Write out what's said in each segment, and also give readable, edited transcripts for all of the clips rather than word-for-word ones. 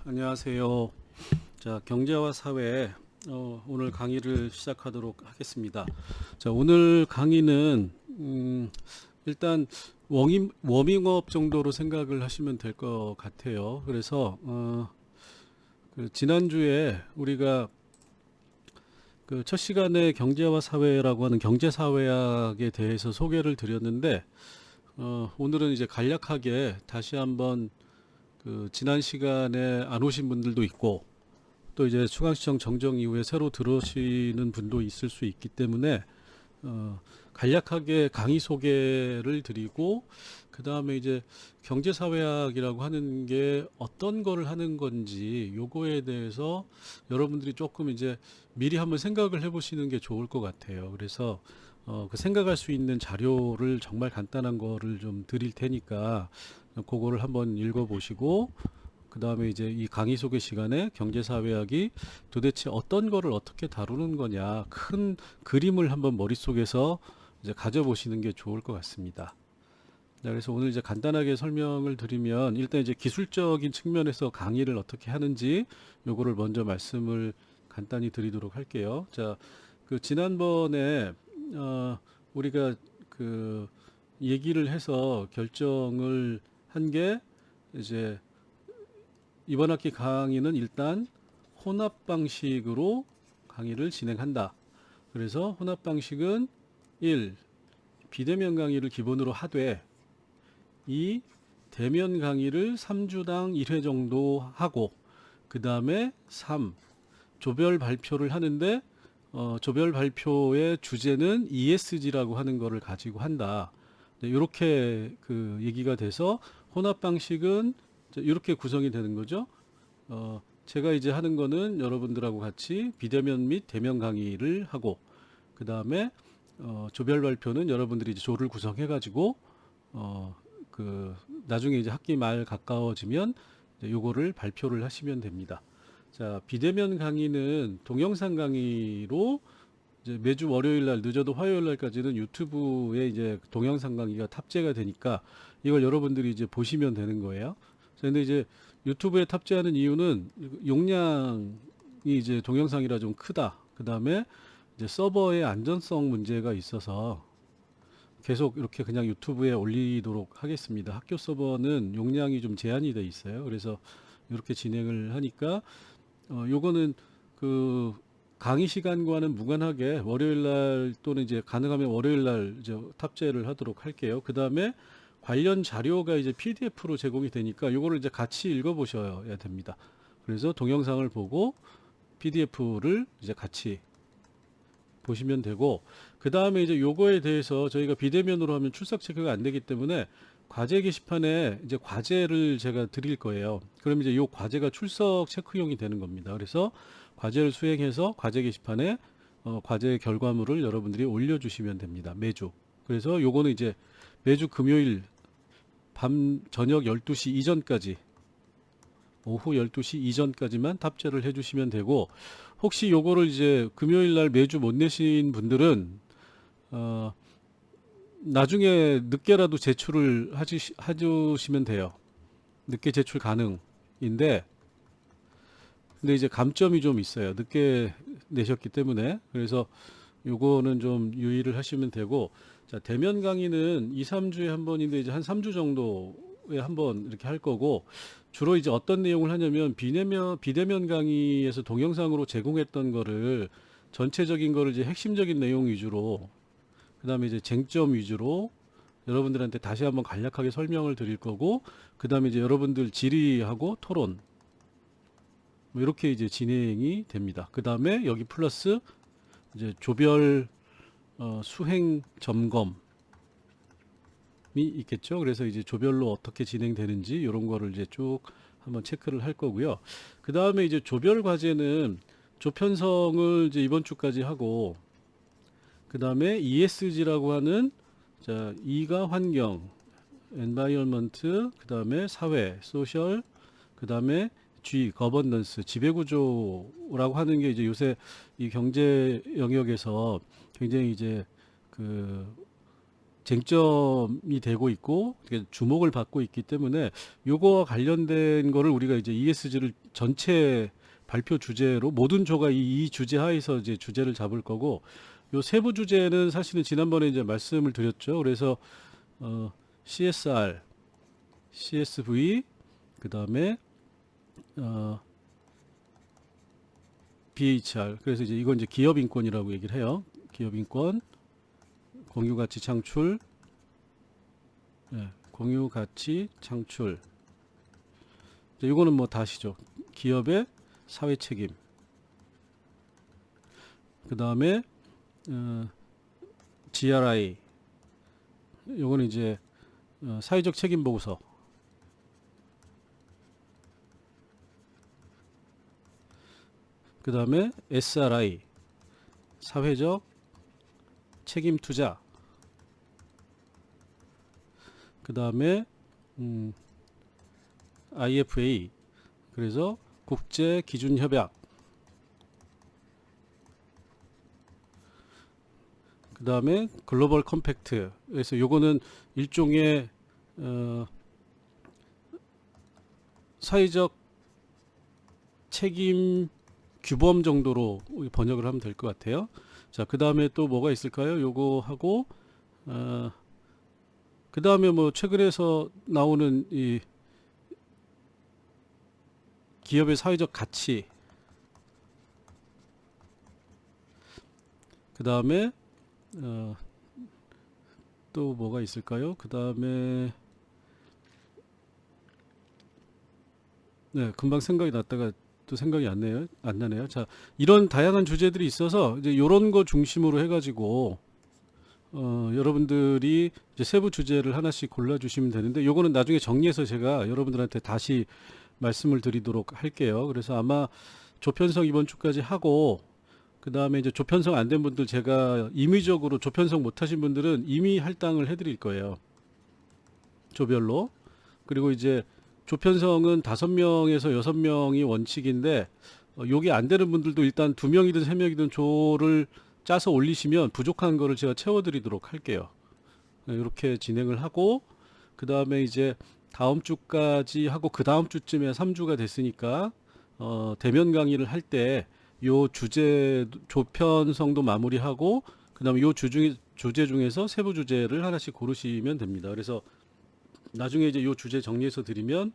안녕하세요. 자, 경제와 사회 오늘 강의를 시작하도록 하겠습니다. 자, 오늘 강의는 일단 워밍업 정도로 생각을 하시면 될 것 같아요. 그래서 그 지난주에 우리가 그 첫 시간에 경제와 사회라고 하는 경제사회학에 대해서 소개를 드렸는데 오늘은 이제 간략하게 다시 한번 그 지난 시간에 안 오신 분들도 있고 또 이제 수강시청 정정 이후에 새로 들어오시는 분도 있을 수 있기 때문에 간략하게 강의 소개를 드리고 그 다음에 이제 경제사회학이라고 하는 게 어떤 거를 하는 건지 요거에 대해서 여러분들이 조금 이제 미리 한번 생각을 해보시는 게 좋을 것 같아요. 그래서 그 생각할 수 있는 자료를 정말 간단한 거를 좀 드릴 테니까 그거를 한번 읽어보시고 그 다음에 이제 이 강의 소개 시간에 경제사회학이 도대체 어떤 거를 어떻게 다루는 거냐 큰 그림을 한번 머릿속에서 이제 가져보시는 게 좋을 것 같습니다. 자, 그래서 오늘 이제 간단하게 설명을 드리면 일단 이제 기술적인 측면에서 강의를 어떻게 하는지 요거를 먼저 말씀을 간단히 드리도록 할게요. 자, 그 지난번에 우리가 그 얘기를 해서 결정을 한 게 이제 이번 학기 강의는 일단 혼합 방식으로 강의를 진행한다. 그래서 혼합 방식은 1. 비대면 강의를 기본으로 하되 2. 대면 강의를 3주당 1회 정도 하고 그 다음에 3. 조별 발표를 하는데 조별 발표의 주제는 ESG라고 하는 거를 가지고 한다. 이렇게 그 얘기가 돼서 혼합 방식은 이렇게 구성이 되는 거죠. 제가 이제 하는 거는 여러분들하고 같이 비대면 및 대면 강의를 하고 그 다음에 조별 발표는 여러분들이 이제 조를 구성해 가지고 그 나중에 이제 학기 말 가까워지면 이제 요거를 발표를 하시면 됩니다. 자, 비대면 강의는 동영상 강의로 이제 매주 월요일 날 늦어도 화요일 날까지는 유튜브에 이제 동영상 강의가 탑재가 되니까 이걸 여러분들이 이제 보시면 되는 거예요. 근데 이제 유튜브에 탑재하는 이유는 용량이 이제 동영상이라 좀 크다. 그 다음에 이제 서버의 안전성 문제가 있어서 계속 이렇게 그냥 유튜브에 올리도록 하겠습니다. 학교 서버는 용량이 좀 제한이 돼 있어요. 그래서 이렇게 진행을 하니까 요거는 그 강의 시간과는 무관하게 월요일 날 또는 이제 가능하면 월요일 날 이제 탑재를 하도록 할게요. 그 다음에 관련 자료가 이제 PDF로 제공이 되니까 요거를 이제 같이 읽어보셔야 됩니다. 그래서 동영상을 보고 PDF를 이제 같이 보시면 되고 그 다음에 이제 요거에 대해서 저희가 비대면으로 하면 출석 체크가 안 되기 때문에 과제 게시판에 이제 과제를 제가 드릴 거예요. 그럼 이제 요 과제가 출석 체크용이 되는 겁니다. 그래서 과제를 수행해서 과제 게시판에 과제 결과물을 여러분들이 올려주시면 됩니다. 매주. 그래서 요거는 이제 매주 금요일 밤 저녁 12시 이전까지 오후 12시 이전까지만 탑재를 해주시면 되고 혹시 요거를 이제 금요일 날 매주 못 내신 분들은 어, 나중에 늦게라도 제출을 해주시면 돼요. 늦게 제출 가능인데 근데 이제 감점이 좀 있어요. 늦게 내셨기 때문에 그래서 요거는 좀 유의를 하시면 되고 자 대면 강의는 2, 3주에 한 번인데 이제 한 3주 정도에 한 번 이렇게 할 거고 주로 이제 어떤 내용을 하냐면 비대면 강의에서 동영상으로 제공했던 거를 전체적인 거를 이제 핵심적인 내용 위주로 그다음에 이제 쟁점 위주로 여러분들한테 다시 한번 간략하게 설명을 드릴 거고 그다음에 이제 여러분들 질의하고 토론 뭐 이렇게 이제 진행이 됩니다. 그다음에 여기 플러스 이제 조별 수행 점검이 있겠죠. 그래서 이제 조별로 어떻게 진행되는지 이런 거를 이제 쭉 한번 체크를 할 거고요. 그 다음에 이제 조별 과제는 조편성을 이제 이번 주까지 하고, 그 다음에 ESG라고 하는 자 E가 환경, environment, 그 다음에 사회, social, 그 다음에 G, 거버넌스, 지배구조라고 하는 게 이제 요새 이 경제 영역에서 굉장히 이제 그 쟁점이 되고 있고 주목을 받고 있기 때문에 요거와 관련된 거를 우리가 이제 ESG를 전체 발표 주제로 모든 조가 이 주제 하에서 이제 주제를 잡을 거고, 요 세부 주제는 사실은 지난번에 이제 말씀을 드렸죠. 그래서 CSR, CSV, 그 다음에 BHR. 그래서 이제 이건 이제 기업 인권이라고 얘기를 해요. 기업 인권, 공유 가치 창출, 공유 가치 창출. 이거는 뭐 다시죠. 기업의 사회 책임. 그 다음에 GRI. 요거는 이제 사회적 책임 보고서. 그 다음에 SRI, 사회적 책임 투자. 그 다음에 IFA, 그래서 국제 기준 협약. 그 다음에 글로벌 컴팩트. 그래서 요거는 일종의 사회적 책임 규범 정도로 번역을 하면 될 것 같아요. 자, 그 다음에 또 뭐가 있을까요? 요거 하고 그 다음에 뭐 최근에서 나오는 이 기업의 사회적 가치. 그 다음에 또 뭐가 있을까요? 그 다음에 네, 금방 생각이 났다가 또 생각이 안 나네요. 자, 이런 다양한 주제들이 있어서 이제 이런 거 중심으로 해가지고 여러분들이 이제 세부 주제를 하나씩 골라주시면 되는데, 요거는 나중에 정리해서 제가 여러분들한테 다시 말씀을 드리도록 할게요. 그래서 아마 조편성 이번 주까지 하고, 그 다음에 이제 조편성 안 된 분들, 제가 임의적으로 조편성 못 하신 분들은 임의 할당을 해드릴 거예요. 조별로. 그리고 이제 조편성은 5명에서 6명이 원칙인데, 요게 안 되는 분들도 일단 2명이든 3명이든 조를 짜서 올리시면 부족한 거를 제가 채워드리도록 할게요. 이렇게 진행을 하고, 그 다음에 이제 다음 주까지 하고, 그 다음 주쯤에 3주가 됐으니까 대면 강의를 할 때 요 주제 조편성도 마무리하고, 그 다음에 요 주제 중에서 세부 주제를 하나씩 고르시면 됩니다. 그래서 나중에 이제 요 주제 정리해서 드리면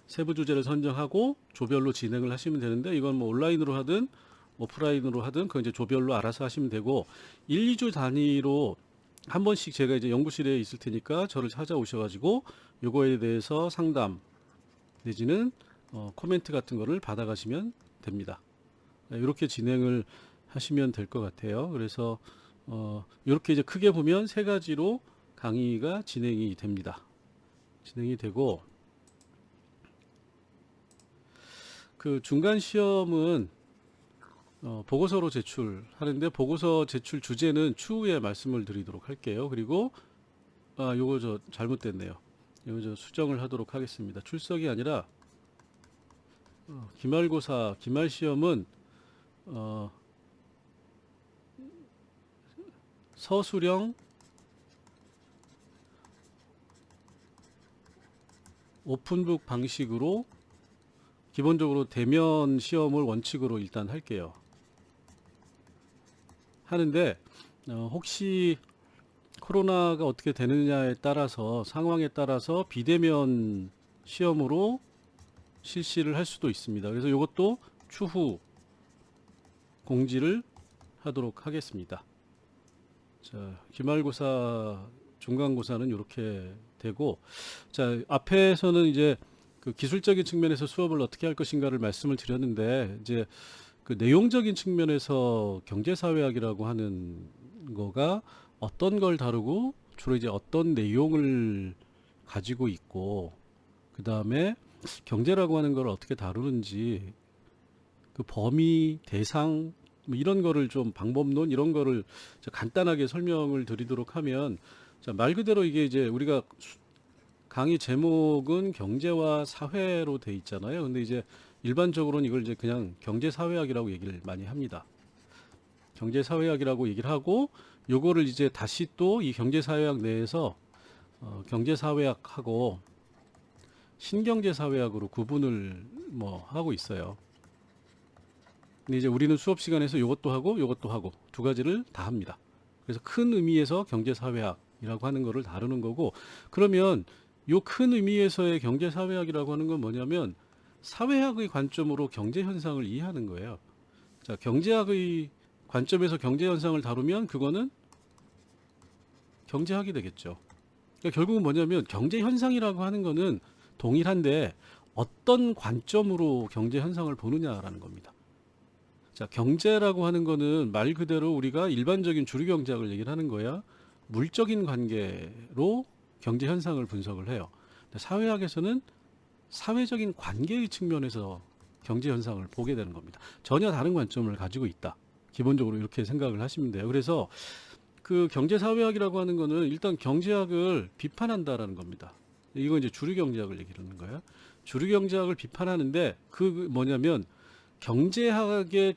세부 주제를 선정하고 조별로 진행을 하시면 되는데, 이건 뭐 온라인으로 하든 오프라인으로 하든 그건 이제 조별로 알아서 하시면 되고, 1, 2주 단위로 한 번씩 제가 이제 연구실에 있을 테니까 저를 찾아오셔가지고 요거에 대해서 상담 내지는 코멘트 같은 거를 받아가시면 됩니다. 이렇게 진행을 하시면 될 것 같아요. 그래서 이렇게 이제 크게 보면 3가지로 강의가 진행이 됩니다. 진행이 되고, 그 중간 시험은 보고서로 제출하는데, 보고서 제출 주제는 추후에 말씀을 드리도록 할게요. 그리고 요거 저 잘못됐네요. 요거 저 수정을 하도록 하겠습니다. 출석이 아니라 기말고사, 기말 시험은 서술형 오픈북 방식으로 기본적으로 대면 시험을 원칙으로 일단 할게요. 하는데 혹시 코로나가 어떻게 되느냐에 따라서, 상황에 따라서 비대면 시험으로 실시를 할 수도 있습니다. 그래서 이것도 추후 공지를 하도록 하겠습니다. 자, 기말고사, 중간고사는 이렇게 되고, 자, 앞에서는 이제 그 기술적인 측면에서 수업을 어떻게 할 것인가를 말씀을 드렸는데, 이제 그 내용적인 측면에서 경제사회학이라고 하는 거가 어떤 걸 다루고 주로 이제 어떤 내용을 가지고 있고, 그 다음에 경제라고 하는 걸 어떻게 다루는지, 그 범위, 대상, 뭐 이런 거를 좀, 방법론 이런 거를 간단하게 설명을 드리도록 하면, 자, 말 그대로 이게 이제 우리가 강의 제목은 경제와 사회로 돼 있잖아요. 근데 이제 일반적으로는 이걸 이제 그냥 경제사회학이라고 얘기를 많이 합니다. 경제사회학이라고 얘기를 하고, 요거를 이제 다시 또 이 경제사회학 내에서 경제사회학하고 신경제사회학으로 구분을 뭐 하고 있어요. 근데 이제 우리는 수업 시간에서 요것도 하고 두 가지를 다 합니다. 그래서 큰 의미에서 경제사회학이라고 하는 거를 다루는 거고, 그러면 요 큰 의미에서의 경제사회학이라고 하는 건 뭐냐면 사회학의 관점으로 경제 현상을 이해하는 거예요. 자, 경제학의 관점에서 경제 현상을 다루면 그거는 경제학이 되겠죠. 그러니까 결국은 뭐냐면 경제 현상이라고 하는 거는 동일한데 어떤 관점으로 경제 현상을 보느냐라는 겁니다. 자, 경제라고 하는 거는 말 그대로 우리가 일반적인 주류 경제학을 얘기를 하는 거야. 물적인 관계로 경제 현상을 분석을 해요. 근데 사회학에서는 사회적인 관계의 측면에서 경제 현상을 보게 되는 겁니다. 전혀 다른 관점을 가지고 있다. 기본적으로 이렇게 생각을 하시면 돼요. 그래서 그 경제사회학이라고 하는 거는 일단 경제학을 비판한다라는 겁니다. 이건 이제 주류 경제학을 얘기하는 거예요. 주류 경제학을 비판하는데 그 뭐냐면 경제학에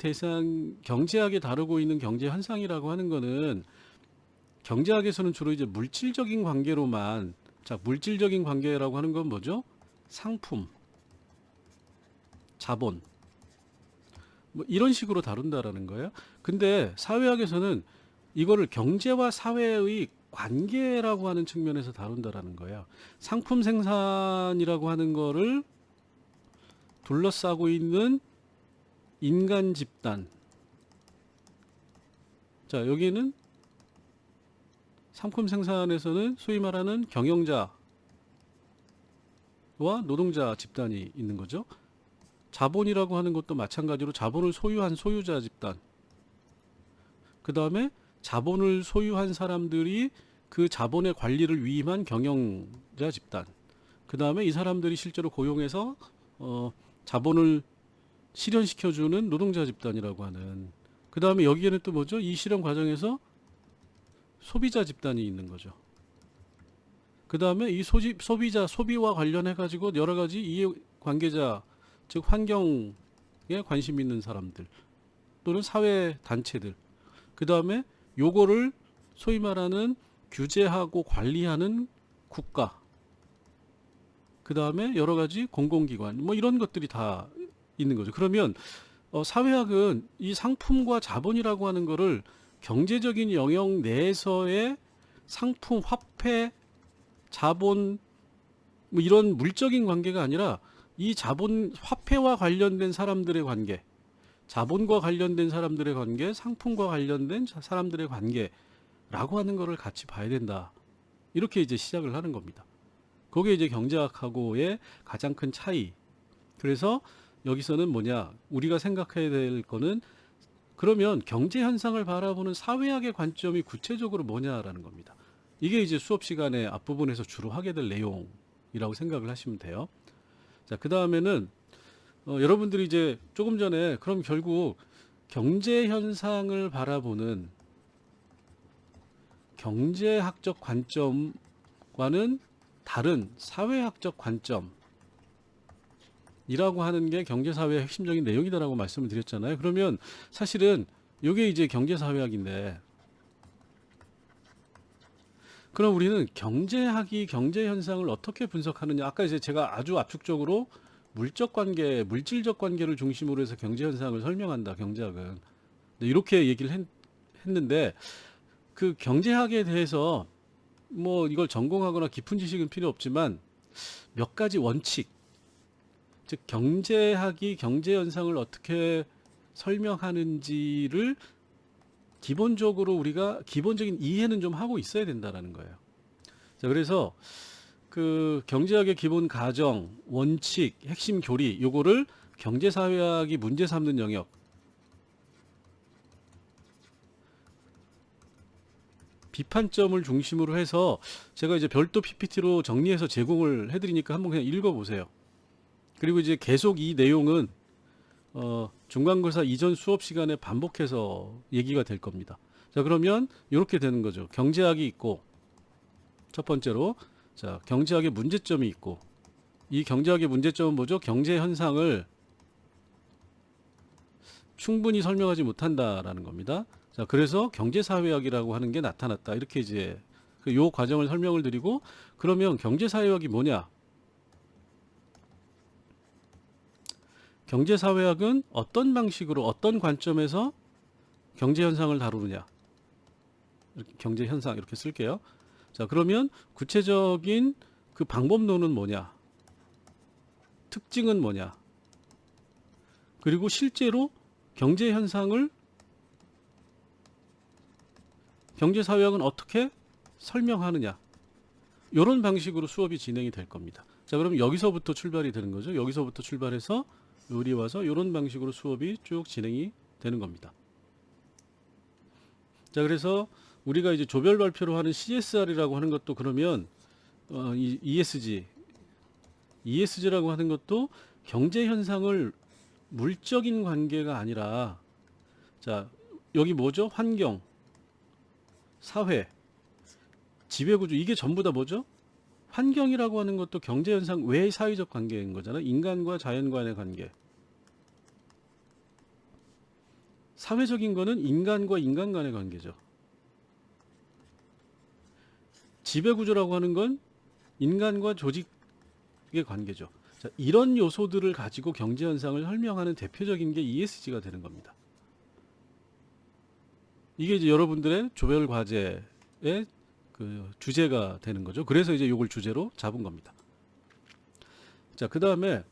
다루고 있는 경제 현상이라고 하는 거는 경제학에서는 주로 이제 물질적인 관계로만, 자, 물질적인 관계라고 하는 건 뭐죠? 상품, 자본, 뭐 이런 식으로 다룬다라는 거예요. 근데 사회학에서는 이거를 경제와 사회의 관계라고 하는 측면에서 다룬다라는 거예요. 상품 생산이라고 하는 거를 둘러싸고 있는 인간 집단. 자, 여기는 상품 생산에서는 소위 말하는 경영자와 노동자 집단이 있는 거죠. 자본이라고 하는 것도 마찬가지로 자본을 소유한 소유자 집단. 그 다음에 자본을 소유한 사람들이 그 자본의 관리를 위임한 경영자 집단. 그 다음에 이 사람들이 실제로 고용해서 자본을 실현시켜주는 노동자 집단이라고 하는. 그 다음에 여기에는 또 뭐죠? 이 실현 과정에서 소비자 집단이 있는 거죠. 그 다음에 이 소비와 관련해가지고 여러 가지 이해관계자, 즉 환경에 관심 있는 사람들 또는 사회 단체들. 그 다음에 요거를 소위 말하는 규제하고 관리하는 국가. 그 다음에 여러 가지 공공기관, 뭐 이런 것들이 다 있는 거죠. 그러면 사회학은 이 상품과 자본이라고 하는 거를 경제적인 영역 내에서의 상품, 화폐, 자본, 뭐 이런 물적인 관계가 아니라 이 자본, 화폐와 관련된 사람들의 관계, 자본과 관련된 사람들의 관계, 상품과 관련된 사람들의 관계라고 하는 거를 같이 봐야 된다. 이렇게 이제 시작을 하는 겁니다. 그게 이제 경제학하고의 가장 큰 차이. 그래서 여기서는 뭐냐, 우리가 생각해야 될 거는 그러면 경제 현상을 바라보는 사회학의 관점이 구체적으로 뭐냐라는 겁니다. 이게 이제 수업 시간에 앞부분에서 주로 하게 될 내용이라고 생각을 하시면 돼요. 자, 그 다음에는 여러분들이 이제 조금 전에 그럼 결국 경제 현상을 바라보는 경제학적 관점과는 다른 사회학적 관점이라고 하는 게 경제사회의 핵심적인 내용이다라고 말씀을 드렸잖아요. 그러면 사실은 이게 이제 경제사회학인데, 그럼 우리는 경제학이 경제 현상을 어떻게 분석하느냐. 아까 이제 제가 아주 압축적으로 물적 관계, 물질적 관계를 중심으로 해서 경제 현상을 설명한다, 경제학은. 이렇게 얘기를 했는데 그 경제학에 대해서 뭐 이걸 전공하거나 깊은 지식은 필요 없지만 몇 가지 원칙, 즉 경제학이 경제 현상을 어떻게 설명하는지를 기본적으로 우리가 기본적인 이해는 좀 하고 있어야 된다라는 거예요. 자, 그래서 그 경제학의 기본 가정, 원칙, 핵심 교리, 요거를 경제사회학이 문제 삼는 영역, 비판점을 중심으로 해서 제가 이제 별도 PPT로 정리해서 제공을 해드리니까 한번 그냥 읽어보세요. 그리고 이제 계속 이 내용은 중간고사 이전 수업 시간에 반복해서 얘기가 될 겁니다. 자, 그러면 이렇게 되는 거죠. 경제학이 있고, 첫 번째로, 자, 경제학의 문제점이 있고, 이 경제학의 문제점은 뭐죠? 경제 현상을 충분히 설명하지 못한다라는 겁니다. 자, 그래서 경제사회학이라고 하는 게 나타났다. 이렇게 이제 요 과정을 설명을 드리고, 그러면 경제사회학이 뭐냐? 경제사회학은 어떤 방식으로 어떤 관점에서 경제현상을 다루느냐? 이렇게 경제현상 이렇게 쓸게요. 자, 그러면 구체적인 그 방법론은 뭐냐? 특징은 뭐냐? 그리고 실제로 경제현상을 경제사회학은 어떻게 설명하느냐? 이런 방식으로 수업이 진행이 될 겁니다. 자, 그럼 여기서부터 출발이 되는 거죠. 여기서부터 출발해서 요리 와서 이런 방식으로 수업이 쭉 진행이 되는 겁니다. 자, 그래서 우리가 이제 조별 발표로 하는 CSR이라고 하는 것도 그러면 이 ESG라고 하는 것도 경제 현상을 물적인 관계가 아니라, 자, 여기 뭐죠? 환경, 사회, 지배구조, 이게 전부 다 뭐죠? 환경이라고 하는 것도 경제 현상 외의 사회적 관계인 거잖아요. 인간과 자연 간의 관계. 사회적인 거는 인간과 인간 간의 관계죠. 지배구조라고 하는 건 인간과 조직의 관계죠. 자, 이런 요소들을 가지고 경제 현상을 설명하는 대표적인 게 ESG가 되는 겁니다. 이게 이제 여러분들의 조별 과제의 그 주제가 되는 거죠. 그래서 이제 요걸 주제로 잡은 겁니다. 자, 그 다음에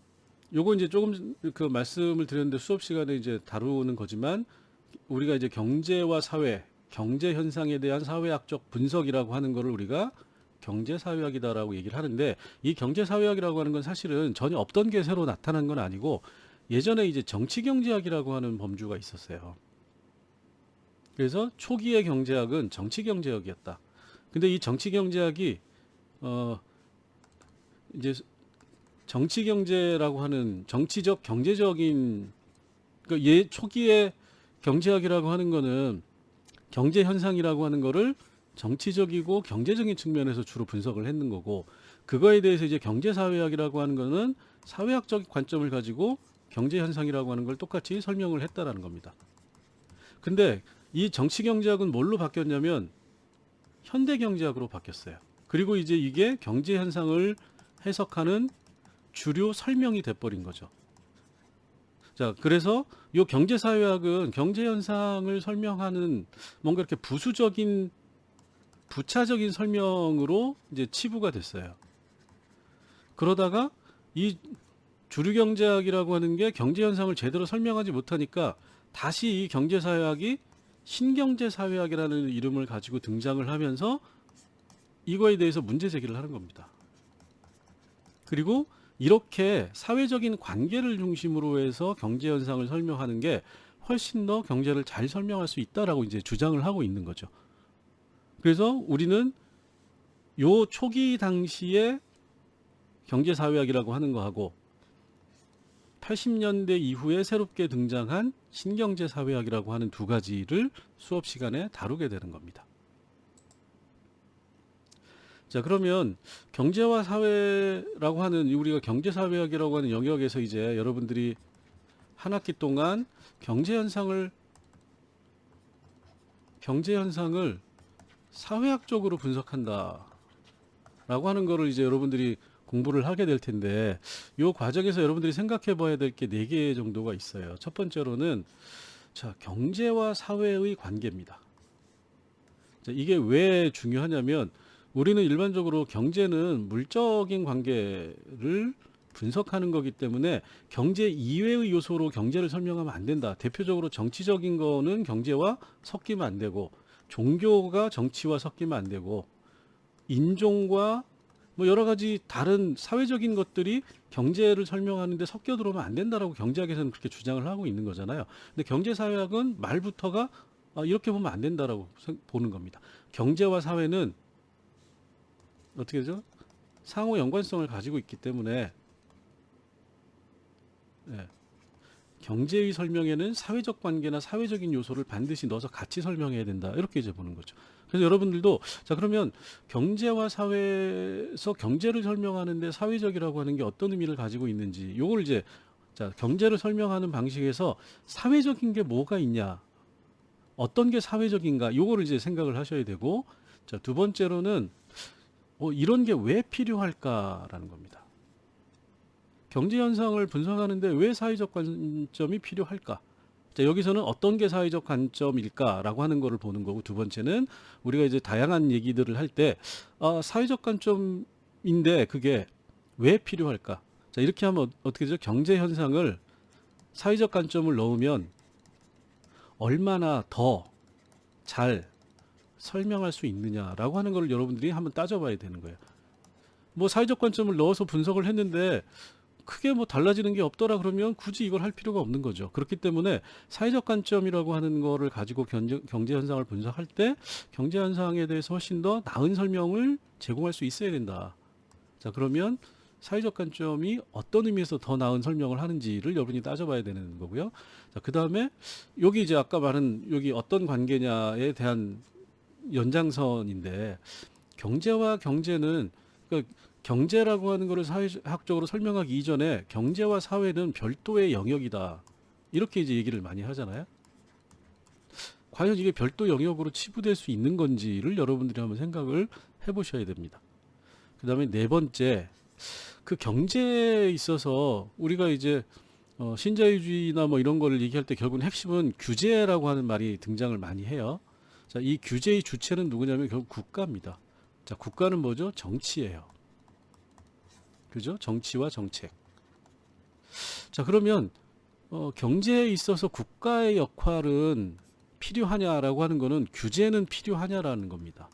요거 이제 조금 그 말씀을 드렸는데 수업 시간에 이제 다루는 거지만, 우리가 이제 경제와 사회, 경제 현상에 대한 사회학적 분석이라고 하는 거를 우리가 경제사회학이다라고 얘기를 하는데, 이 경제사회학이라고 하는 건 사실은 전혀 없던 게 새로 나타난 건 아니고, 예전에 이제 정치경제학이라고 하는 범주가 있었어요. 그래서 초기의 경제학은 정치경제학이었다. 근데 이 정치경제학이 이제 정치경제라고 하는 정치적 경제적인, 그러니까 초기의 경제학이라고 하는 거는 경제 현상이라고 하는 거를 정치적이고 경제적인 측면에서 주로 분석을 했는 거고, 그거에 대해서 이제 경제사회학이라고 하는 거는 사회학적 관점을 가지고 경제 현상이라고 하는 걸 똑같이 설명을 했다라는 겁니다. 근데 이 정치경제학은 뭘로 바뀌었냐면 현대경제학으로 바뀌었어요. 그리고 이제 이게 경제 현상을 해석하는 주류 설명이 돼버린 거죠. 자, 그래서 이 경제사회학은 경제 현상을 설명하는 뭔가 이렇게 부수적인 부차적인 설명으로 이제 치부가 됐어요. 그러다가 이 주류 경제학이라고 하는 게 경제 현상을 제대로 설명하지 못하니까 다시 이 경제사회학이 신경제사회학이라는 이름을 가지고 등장을 하면서 이거에 대해서 문제 제기를 하는 겁니다. 그리고 이렇게 사회적인 관계를 중심으로 해서 경제 현상을 설명하는 게 훨씬 더 경제를 잘 설명할 수 있다라고 이제 주장을 하고 있는 거죠. 그래서 우리는 요 초기 당시에 경제사회학이라고 하는 거하고 80년대 이후에 새롭게 등장한 신경제사회학이라고 하는 두 가지를 수업 시간에 다루게 되는 겁니다. 자, 그러면 경제와 사회라고 하는, 우리가 경제사회학이라고 하는 영역에서 이제 여러분들이 한 학기 동안 경제 현상을 사회학적으로 분석한다 라고 하는 거를 이제 여러분들이 공부를 하게 될 텐데, 이 과정에서 여러분들이 생각해 봐야 될 게 4개 정도가 있어요. 첫 번째로는, 자, 경제와 사회의 관계입니다. 자, 이게 왜 중요하냐면, 우리는 일반적으로 경제는 물적인 관계를 분석하는 거기 때문에 경제 이외의 요소로 경제를 설명하면 안 된다. 대표적으로 정치적인 거는 경제와 섞이면 안 되고, 종교가 정치와 섞이면 안 되고, 인종과 뭐 여러 가지 다른 사회적인 것들이 경제를 설명하는데 섞여 들어오면 안 된다라고 경제학에서는 그렇게 주장을 하고 있는 거잖아요. 근데 경제사회학은 말부터가 이렇게 보면 안 된다라고 보는 겁니다. 경제와 사회는 어떻게 되죠? 상호 연관성을 가지고 있기 때문에, 예, 경제의 설명에는 사회적 관계나 사회적인 요소를 반드시 넣어서 같이 설명해야 된다. 이렇게 이제 보는 거죠. 그래서 여러분들도, 자, 그러면 경제와 사회에서 경제를 설명하는데 사회적이라고 하는 게 어떤 의미를 가지고 있는지, 요걸 이제, 자, 경제를 설명하는 방식에서 사회적인 게 뭐가 있냐, 어떤 게 사회적인가 요거를 이제 생각을 하셔야 되고, 자, 두 번째로는 이런 게 왜 필요할까라는 겁니다. 경제 현상을 분석하는데 왜 사회적 관점이 필요할까? 자, 여기서는 어떤 게 사회적 관점일까라고 하는 거를 보는 거고, 두 번째는 우리가 이제 다양한 얘기들을 할 때 사회적 관점인데 그게 왜 필요할까? 자, 이렇게 하면 어떻게 되죠? 경제 현상을 사회적 관점을 넣으면 얼마나 더 잘 설명할 수 있느냐라고 하는 걸 여러분들이 한번 따져봐야 되는 거예요. 뭐 사회적 관점을 넣어서 분석을 했는데 크게 뭐 달라지는 게 없더라 그러면 굳이 이걸 할 필요가 없는 거죠. 그렇기 때문에 사회적 관점이라고 하는 거를 가지고 경제 현상을 분석할 때 경제 현상에 대해서 훨씬 더 나은 설명을 제공할 수 있어야 된다. 자, 그러면 사회적 관점이 어떤 의미에서 더 나은 설명을 하는지를 여러분이 따져봐야 되는 거고요. 자, 그 다음에 여기 이제 아까 말한 여기 어떤 관계냐에 대한 연장선인데, 경제와 경제는, 그러니까 경제라고 하는 것을 사회학적으로 설명하기 이전에 경제와 사회는 별도의 영역이다. 이렇게 이제 얘기를 많이 하잖아요. 과연 이게 별도 영역으로 치부될 수 있는 건지를 여러분들이 한번 생각을 해보셔야 됩니다. 그 다음에 네 번째, 그 경제에 있어서 우리가 이제 신자유주의나 뭐 이런 거를 얘기할 때 결국은 핵심은 규제라고 하는 말이 등장을 많이 해요. 자, 이 규제의 주체는 누구냐면 결국 국가입니다. 자, 국가는 뭐죠? 정치예요. 그죠? 정치와 정책. 자, 그러면 경제에 있어서 국가의 역할은 필요하냐라고 하는 거는 규제는 필요하냐라는 겁니다.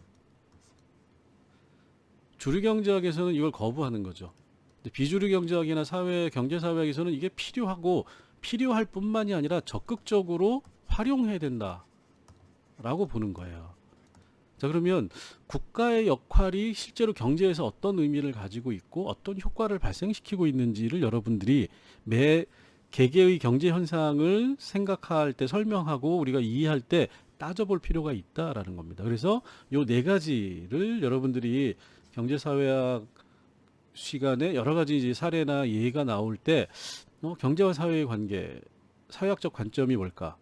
주류 경제학에서는 이걸 거부하는 거죠. 비주류 경제학이나 경제 사회학에서는 이게 필요하고 필요할 뿐만이 아니라 적극적으로 활용해야 된다라고 보는 거예요. 자, 그러면 국가의 역할이 실제로 경제에서 어떤 의미를 가지고 있고 어떤 효과를 발생시키고 있는지를 여러분들이 매 개개의 경제 현상을 생각할 때, 설명하고 우리가 이해할 때 따져볼 필요가 있다라는 겁니다. 그래서 요 네 가지를 여러분들이 경제사회학 시간에 여러 가지 이제 사례나 예가 나올 때 경제와 사회의 관계, 사회학적 관점이 뭘까?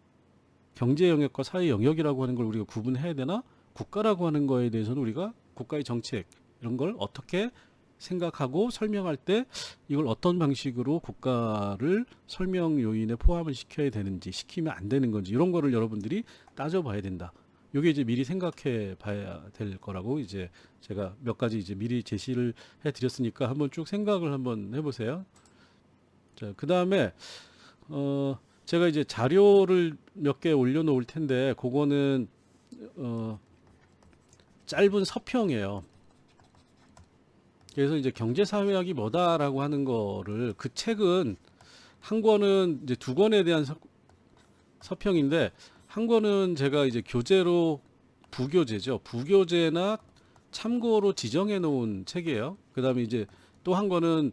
경제 영역과 사회 영역이라고 하는 걸 우리가 구분해야 되나? 국가라고 하는 거에 대해서는 우리가 국가의 정책 이런 걸 어떻게 생각하고 설명할 때 이걸 어떤 방식으로 국가를 설명 요인에 포함을 시켜야 되는지, 시키면 안 되는 건지, 이런 거를 여러분들이 따져봐야 된다. 요게 이제 미리 생각해 봐야 될 거라고 이제 제가 몇 가지 이제 미리 제시를 해 드렸으니까 한번 쭉 생각을 한번 해보세요. 자, 그 다음에 제가 이제 자료를 몇 개 올려놓을 텐데 그거는 짧은 서평이에요. 그래서 이제 경제사회학이 뭐다라고 하는 거를, 그 책은 한 권은 이제 두 권에 대한 서평인데, 한 권은 제가 이제 교재로 부교재죠. 부교재나 참고로 지정해 놓은 책이에요. 그 다음에 이제 또 한 권은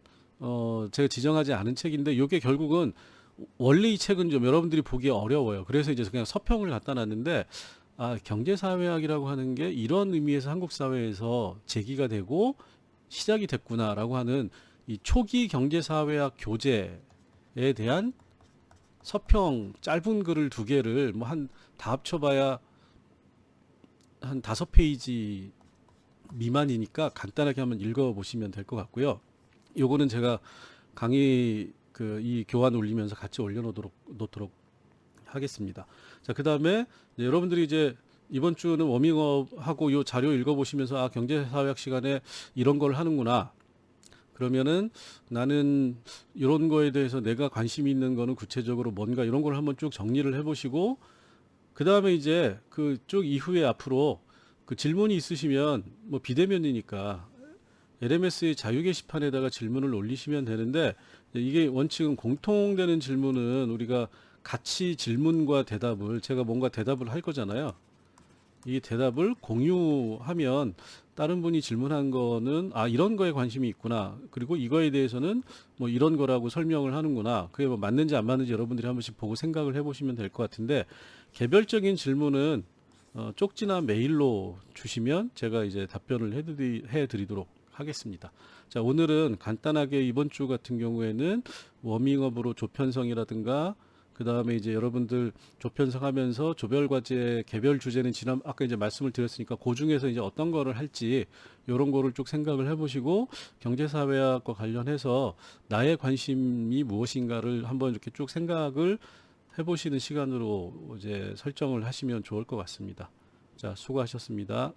제가 지정하지 않은 책인데, 이게 결국은 원래 이 책은 좀 여러분들이 보기 어려워요. 그래서 이제 그냥 서평을 갖다 놨는데, 경제사회학이라고 하는 게 이런 의미에서 한국 사회에서 제기가 되고 시작이 됐구나라고 하는 이 초기 경제사회학 교재에 대한 서평 짧은 글을 두 개를 뭐 다 합쳐봐야 한 5페이지 미만이니까 간단하게 한번 읽어보시면 될 것 같고요. 요거는 제가 강의 이 교환 올리면서 같이 놓도록 하겠습니다. 자, 그 다음에 여러분들이 이제 이번 주는 워밍업 하고 요 자료 읽어보시면서 경제사회학 시간에 이런 걸 하는구나. 그러면은 나는 이런 거에 대해서 내가 관심 있는 거는 구체적으로 뭔가, 이런 걸 한번 쭉 정리를 해보시고, 그 다음에 이제 그 쭉 이후에 앞으로 그 질문이 있으시면 뭐 비대면이니까 LMS의 자유 게시판에다가 질문을 올리시면 되는데, 이게 원칙은 공통되는 질문은 우리가 같이 질문과 대답을, 제가 뭔가 대답을 할 거잖아요. 이 대답을 공유하면 다른 분이 질문한 거는 이런 거에 관심이 있구나, 그리고 이거에 대해서는 뭐 이런 거라고 설명을 하는구나, 그게 뭐 맞는지 안 맞는지 여러분들이 한 번씩 보고 생각을 해보시면 될 것 같은데, 개별적인 질문은 쪽지나 메일로 주시면 제가 이제 답변을 해드리도록 하겠습니다. 자, 오늘은 간단하게 이번 주 같은 경우에는 워밍업으로 조편성이라든가 그다음에 이제 여러분들 조편성하면서 조별 과제 개별 주제는 지난 아까 이제 말씀을 드렸으니까 그 중에서 이제 어떤 거를 할지 요런 거를 쭉 생각을 해보시고 경제사회학과 관련해서 나의 관심이 무엇인가를 한번 이렇게 쭉 생각을 해보시는 시간으로 이제 설정을 하시면 좋을 것 같습니다. 자, 수고하셨습니다.